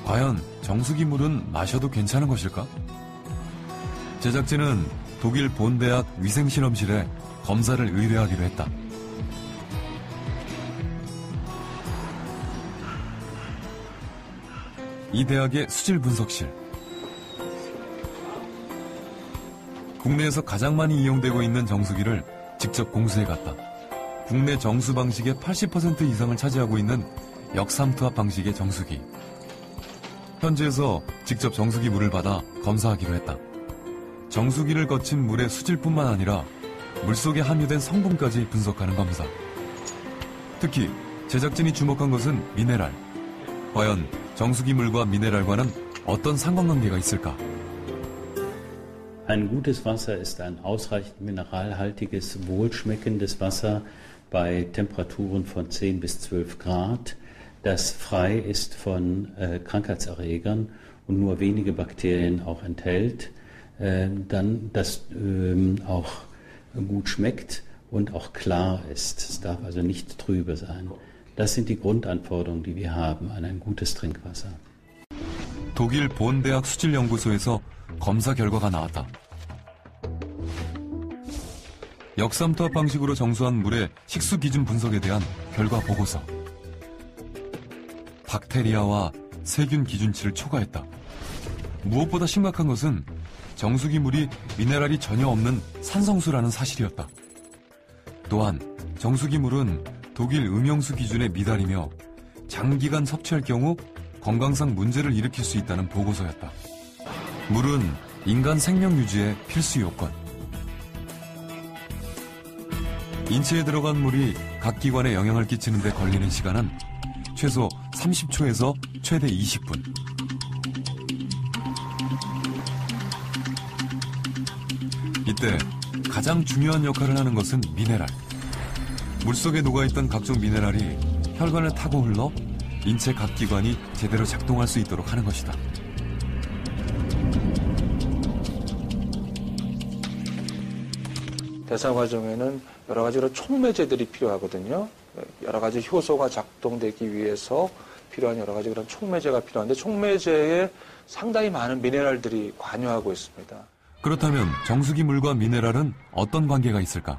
과연 정수기 물은 마셔도 괜찮은 것일까? 제작진은 독일 본대학 위생실험실에 검사를 의뢰하기로 했다. 이 대학의 수질 분석실. 국내에서 가장 많이 이용되고 있는 정수기를 직접 공수해 갔다. 국내 정수 방식의 80% 이상을 차지하고 있는 역삼투압 방식의 정수기. 현지에서 직접 정수기 물을 받아 검사하기로 했다. 정수기를 거친 물의 수질뿐만 아니라 물속에 함유된 성분까지 분석하는 검사. 특히 제작진이 주목한 것은 미네랄. 과연 정수기 물과 미네랄과는 어떤 상관관계가 있을까? Ein gutes Wasser ist ein ausreichend mineralhaltiges, wohlschmeckendes Wasser bei Temperaturen von 10 bis 12 Grad, das frei ist von Krankheitserregern und nur wenige Bakterien auch enthält, dann das auch gut schmeckt und auch klar ist. Es darf also nicht trübe sein. Das sind die Grundanforderungen, die wir haben an ein gutes Trinkwasser. 독일 본대학 수질연구소에서 검사 결과가 나왔다. 역삼투압 방식으로 정수한 물의 식수 기준 분석에 대한 결과 보고서. 박테리아와 세균 기준치를 초과했다. 무엇보다 심각한 것은 정수기 물이 미네랄이 전혀 없는 산성수라는 사실이었다. 또한 정수기 물은 독일 음용수 기준에 미달이며 장기간 섭취할 경우 건강상 문제를 일으킬 수 있다는 보고서였다. 물은 인간 생명 유지의 필수 요건. 인체에 들어간 물이 각 기관에 영향을 끼치는 데 걸리는 시간은 최소 30초에서 최대 20분. 이때 가장 중요한 역할을 하는 것은 미네랄. 물속에 녹아있던 각종 미네랄이 혈관을 타고 흘러 인체 각 기관이 제대로 작동할 수 있도록 하는 것이다. 대사 과정에는 여러 가지로 촉매제들이 필요하거든요. 여러 가지 효소가 작동되기 위해서 필요한 여러 가지 그런 촉매제가 필요한데 촉매제에 상당히 많은 미네랄들이 관여하고 있습니다. 그렇다면 정수기 물과 미네랄은 어떤 관계가 있을까?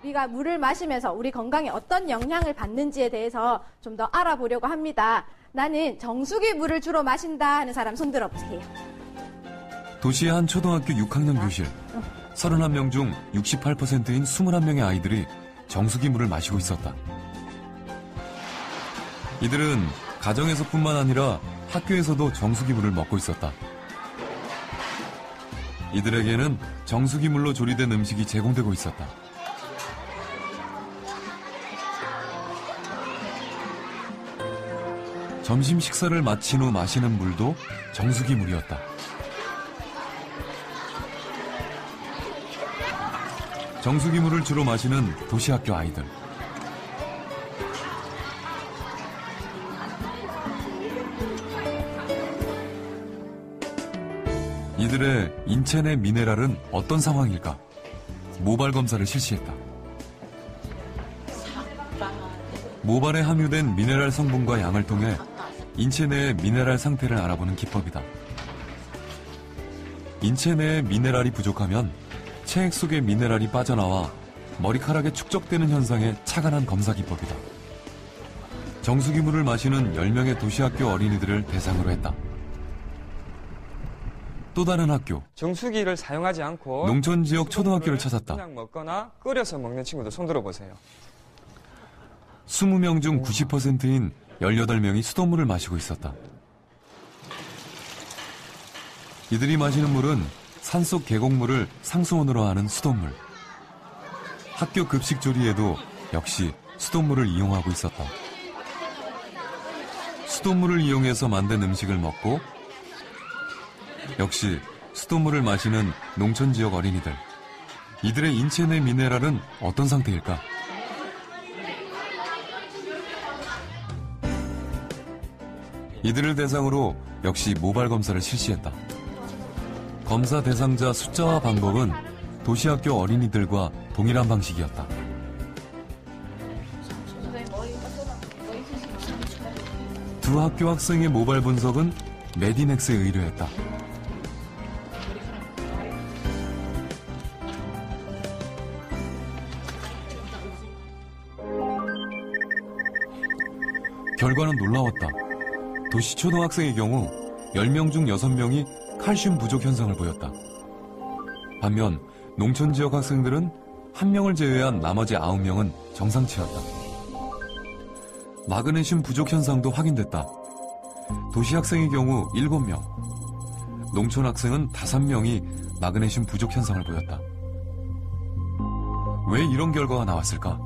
우리가 물을 마시면서 우리 건강에 어떤 영향을 받는지에 대해서 좀 더 알아보려고 합니다. 나는 정수기 물을 주로 마신다 하는 사람 손 들어보세요. 도시의 한 초등학교 6학년 교실. 31명 중 68%인 21명의 아이들이 정수기 물을 마시고 있었다. 이들은 가정에서뿐만 아니라 학교에서도 정수기 물을 먹고 있었다. 이들에게는 정수기 물로 조리된 음식이 제공되고 있었다. 점심 식사를 마친 후 마시는 물도 정수기 물이었다. 정수기 물을 주로 마시는 도시학교 아이들. 이들의 인체 내 미네랄은 어떤 상황일까? 모발 검사를 실시했다. 모발에 함유된 미네랄 성분과 양을 통해 인체 내의 미네랄 상태를 알아보는 기법이다. 인체 내에 미네랄이 부족하면 체액 속의 미네랄이 빠져나와 머리카락에 축적되는 현상에 착안한 검사 기법이다. 정수기 물을 마시는 10명의 도시학교 어린이들을 대상으로 했다. 또 다른 학교. 정수기를 사용하지 않고 농촌 지역 초등학교를 찾았다. 그냥 먹거나 끓여서 먹는 친구들 손 들어보세요. 20명 중 90%인 18명이 수돗물을 마시고 있었다. 이들이 마시는 물은 산속 계곡물을 상수원으로 하는 수돗물. 학교 급식 조리에도 역시 수돗물을 이용하고 있었다. 수돗물을 이용해서 만든 음식을 먹고 역시 수돗물을 마시는 농촌 지역 어린이들. 이들의 인체 내 미네랄은 어떤 상태일까? 이들을 대상으로 역시 모발 검사를 실시했다. 검사 대상자 숫자와 방법은 도시학교 어린이들과 동일한 방식이었다. 두 학교 학생의 모발 분석은 메디넥스에 의뢰했다. 결과는 놀라웠다. 도시 초등학생의 경우 10명 중 6명이 칼슘 부족 현상을 보였다. 반면 농촌 지역 학생들은 1명을 제외한 나머지 9명은 정상치였다. 마그네슘 부족 현상도 확인됐다. 도시 학생의 경우 7명, 농촌 학생은 5명이 마그네슘 부족 현상을 보였다. 왜 이런 결과가 나왔을까?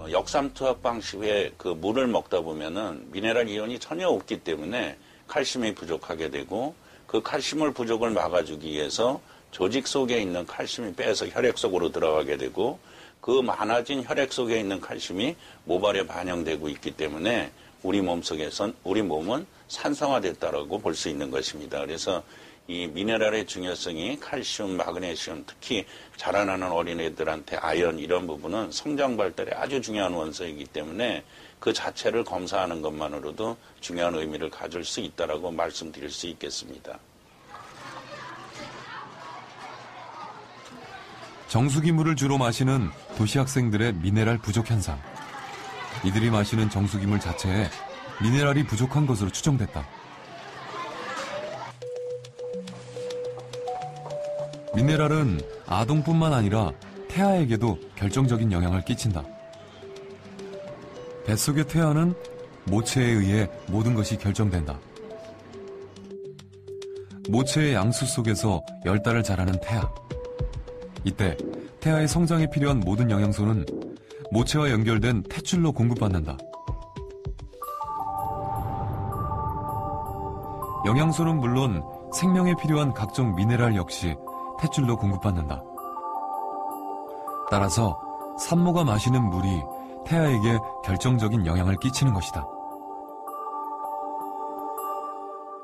역삼투압 방식의 그 물을 먹다 보면은 미네랄 이온이 전혀 없기 때문에 칼슘이 부족하게 되고, 그 칼슘을 부족을 막아주기 위해서 조직 속에 있는 칼슘이 빼서 혈액 속으로 들어가게 되고, 그 많아진 혈액 속에 있는 칼슘이 모발에 반영되고 있기 때문에 우리 몸은 산성화됐다라고 볼 수 있는 것입니다. 그래서 이 미네랄의 중요성이 칼슘, 마그네슘, 특히 자라나는 어린애들한테 아연 이런 부분은 성장 발달에 아주 중요한 원소이기 때문에 그 자체를 검사하는 것만으로도 중요한 의미를 가질 수 있다라고 말씀드릴 수 있겠습니다. 정수기물을 주로 마시는 도시 학생들의 미네랄 부족 현상. 이들이 마시는 정수기물 자체에 미네랄이 부족한 것으로 추정됐다. 미네랄은 아동뿐만 아니라 태아에게도 결정적인 영향을 끼친다. 뱃속의 태아는 모체에 의해 모든 것이 결정된다. 모체의 양수 속에서 10달을 자라는 태아. 이때 태아의 성장에 필요한 모든 영양소는 모체와 연결된 탯줄로 공급받는다. 영양소는 물론 생명에 필요한 각종 미네랄 역시 탯줄로 공급받는다. 따라서 산모가 마시는 물이 태아에게 결정적인 영향을 끼치는 것이다.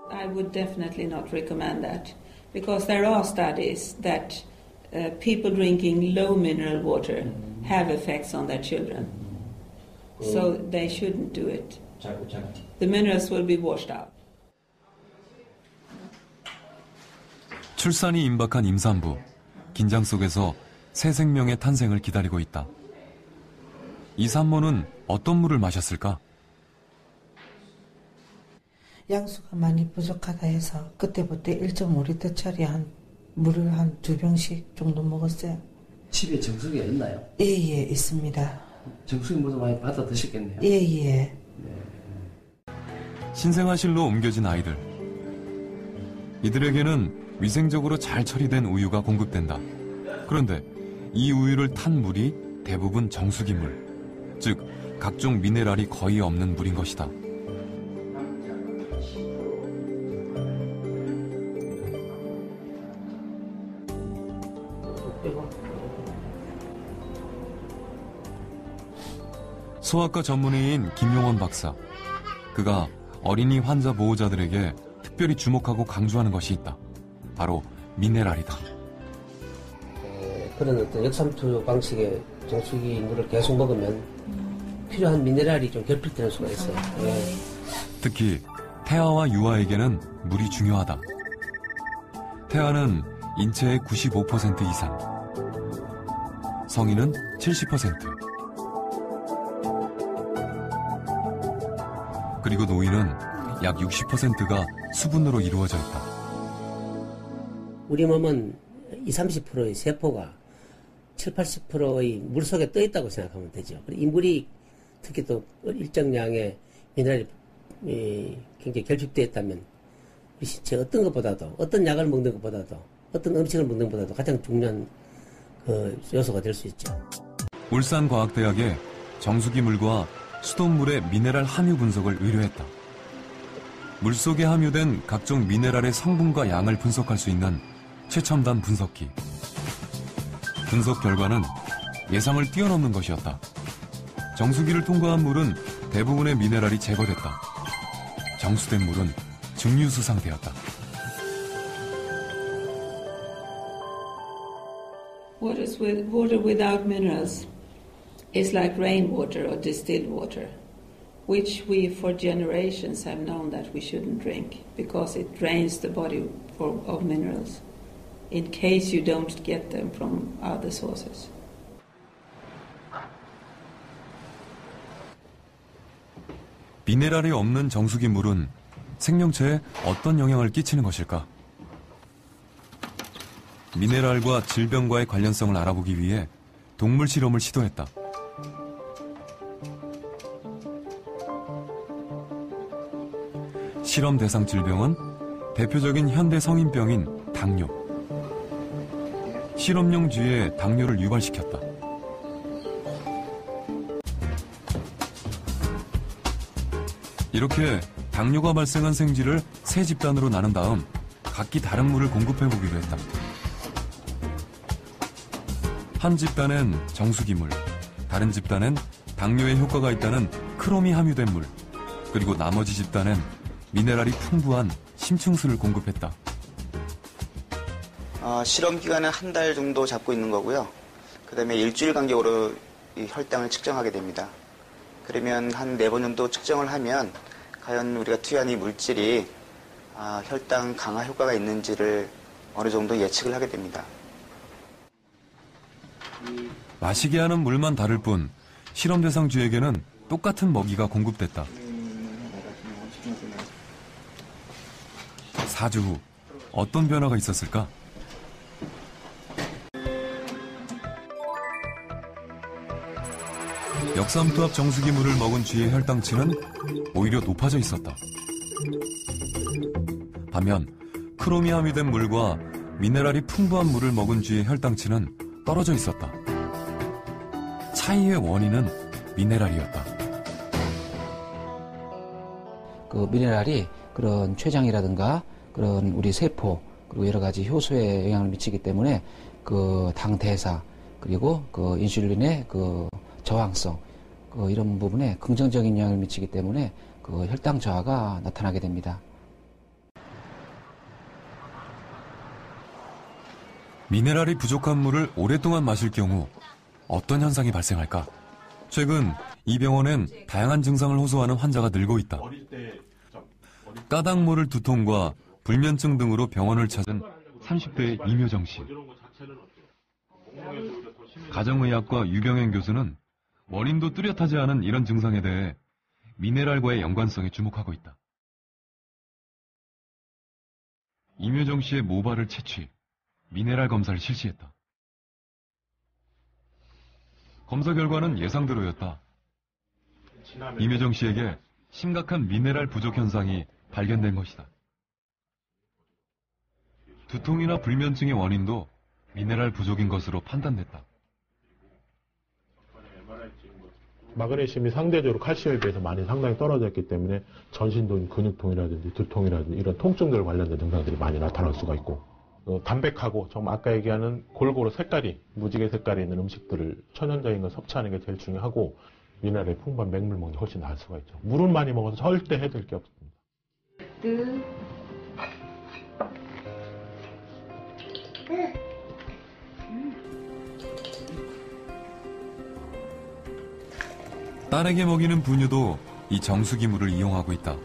I would definitely not recommend that because there are studies that people drinking low mineral water have effects on their children. So they shouldn't do it. The minerals will be washed out. 출산이 임박한 임산부. 긴장 속에서 새 생명의 탄생을 기다리고 있다. 이 산모는 어떤 물을 마셨을까? 양수가 많이 부족하다 해서 그때부터 1.5리터짜리 물을 한 2병씩 정도 먹었어요. 집에 정수기가 있나요? 예, 있습니다. 정수기 물도 많이 받아 드셨겠네요. 예. 신생아실로 옮겨진 아이들. 이들에게는 위생적으로 잘 처리된 우유가 공급된다. 그런데 이 우유를 탄 물이 대부분 정수기물, 즉 각종 미네랄이 거의 없는 물인 것이다. 소아과 전문의인 김용원 박사. 그가 어린이 환자 보호자들에게 특별히 주목하고 강조하는 것이 있다. 바로 미네랄이다. 그런 어떤 역삼투 방식의 정수기 물을 계속 먹으면 필요한 미네랄이 좀 결핍되는 수가 있어요. 특히 태아와 유아에게는 물이 중요하다. 태아는 인체의 95% 이상, 성인은 70%, 그리고 노인은 약 60%가 수분으로 이루어져 있다. 우리 몸은 20-30%의 세포가 70-80%의 물 속에 떠 있다고 생각하면 되죠. 이 물이 특히 또 일정량의 미네랄이 굉장히 결핍되어 있다면 우리 신체 어떤 것보다도, 어떤 약을 먹는 것보다도, 어떤 음식을 먹는 것보다도 가장 중요한 그 요소가 될 수 있죠. 울산과학대학에 정수기 물과 수돗물의 미네랄 함유 분석을 의뢰했다. 물속에 함유된 각종 미네랄의 성분과 양을 분석할 수 있는 최첨단 분석기. 분석 결과는 예상을 뛰어넘는 것이었다. 정수기를 통과한 물은 대부분의 미네랄이 제거됐다. 정수된 물은 증류수 상태였다. Water without minerals is like rainwater or distilled water. which we for generations have known that we shouldn't drink because it drains the body of minerals in case you don't get them from other sources. 미네랄이 없는 정수기 물은 생명체에 어떤 영향을 끼치는 것일까? 미네랄과 질병과의 관련성을 알아보기 위해 동물 실험을 시도했다. 실험 대상 질병은 대표적인 현대 성인병인 당뇨. 실험용 쥐에 당뇨를 유발시켰다. 이렇게 당뇨가 발생한 생쥐를 세 집단으로 나눈 다음 각기 다른 물을 공급해보기로 했다. 한 집단엔 정수기물, 다른 집단엔 당뇨에 효과가 있다는 크롬이 함유된 물, 그리고 나머지 집단엔 미네랄이 풍부한 심층수를 공급했다. 실험 기간은 한 달 정도 잡고 있는 거고요. 그 다음에 일주일 간격으로 이 혈당을 측정하게 됩니다. 그러면 한 4번 정도 측정을 하면 과연 우리가 투여한 이 물질이 혈당 강화 효과가 있는지를 어느 정도 예측을 하게 됩니다. 마시게 하는 물만 다를 뿐 실험 대상 쥐에게는 똑같은 먹이가 공급됐다. 4주 후 어떤 변화가 있었을까? 역삼투압 정수기 물을 먹은 쥐의 혈당치는 오히려 높아져 있었다. 반면 크롬이 함유된 물과 미네랄이 풍부한 물을 먹은 쥐의 혈당치는 떨어져 있었다. 차이의 원인은 미네랄이었다. 그 미네랄이 그런 췌장이라든가 그런 우리 세포 그리고 여러 가지 효소에 영향을 미치기 때문에 그 당 대사 그리고 그 인슐린의 그 저항성 이런 부분에 긍정적인 영향을 미치기 때문에 그 혈당 저하가 나타나게 됩니다. 미네랄이 부족한 물을 오랫동안 마실 경우 어떤 현상이 발생할까? 최근 이 병원엔 다양한 증상을 호소하는 환자가 늘고 있다. 까닭 모를 두통과 불면증 등으로 병원을 찾은 30대 임효정 씨. 가정의학과 유병현 교수는 원인도 뚜렷하지 않은 이런 증상에 대해 미네랄과의 연관성에 주목하고 있다. 임효정 씨의 모발을 채취, 미네랄 검사를 실시했다. 검사 결과는 예상대로였다. 임효정 씨에게 심각한 미네랄 부족 현상이 발견된 것이다. 두통이나 불면증의 원인도 미네랄 부족인 것으로 판단됐다. 마그네슘이 상대적으로 칼슘에 비해서 많이 상당히 떨어졌기 때문에 전신도 근육통이라든지 두통이라든지 이런 통증들 관련된 증상들이 많이 나타날 수가 있고, 담백하고 정말 아까 얘기하는 골고루 색깔이 무지개 색깔이 있는 음식들을 천연적인 걸 섭취하는 게 제일 중요하고, 미네랄이 풍부한 맹물 먹는 게 훨씬 나을 수가 있죠. 물은 많이 먹어서 절대 해될 게 없습니다. 딸에게 먹이는 분유도 이 정수기 물을 이용하고 있다.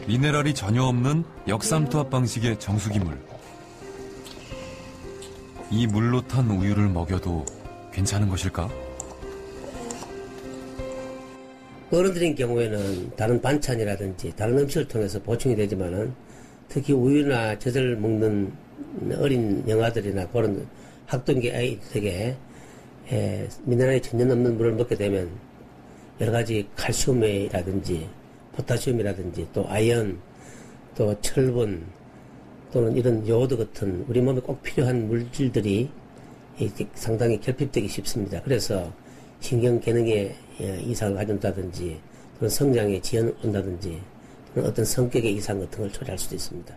미네랄이 전혀 없는 역삼투압 방식의 정수기 물. 이 물로 탄 우유를 먹여도 괜찮은 것일까? 어른들인 경우에는 다른 반찬이라든지 다른 음식을 통해서 보충이 되지만은 특히 우유나 젖을 먹는 어린 영아들이나 그런 학동기 아이들에게 미네랄이 전혀 없는 물을 먹게 되면 여러 가지 칼슘이라든지 포타슘이라든지 또 아연, 또 철분 또는 이런 요오드 같은 우리 몸에 꼭 필요한 물질들이 상당히 결핍되기 쉽습니다. 그래서 신경 기능에 이상을 가진다든지 또는 성장에 지연 온다든지 또는 어떤 성격의 이상 같은 걸 초래할 수도 있습니다.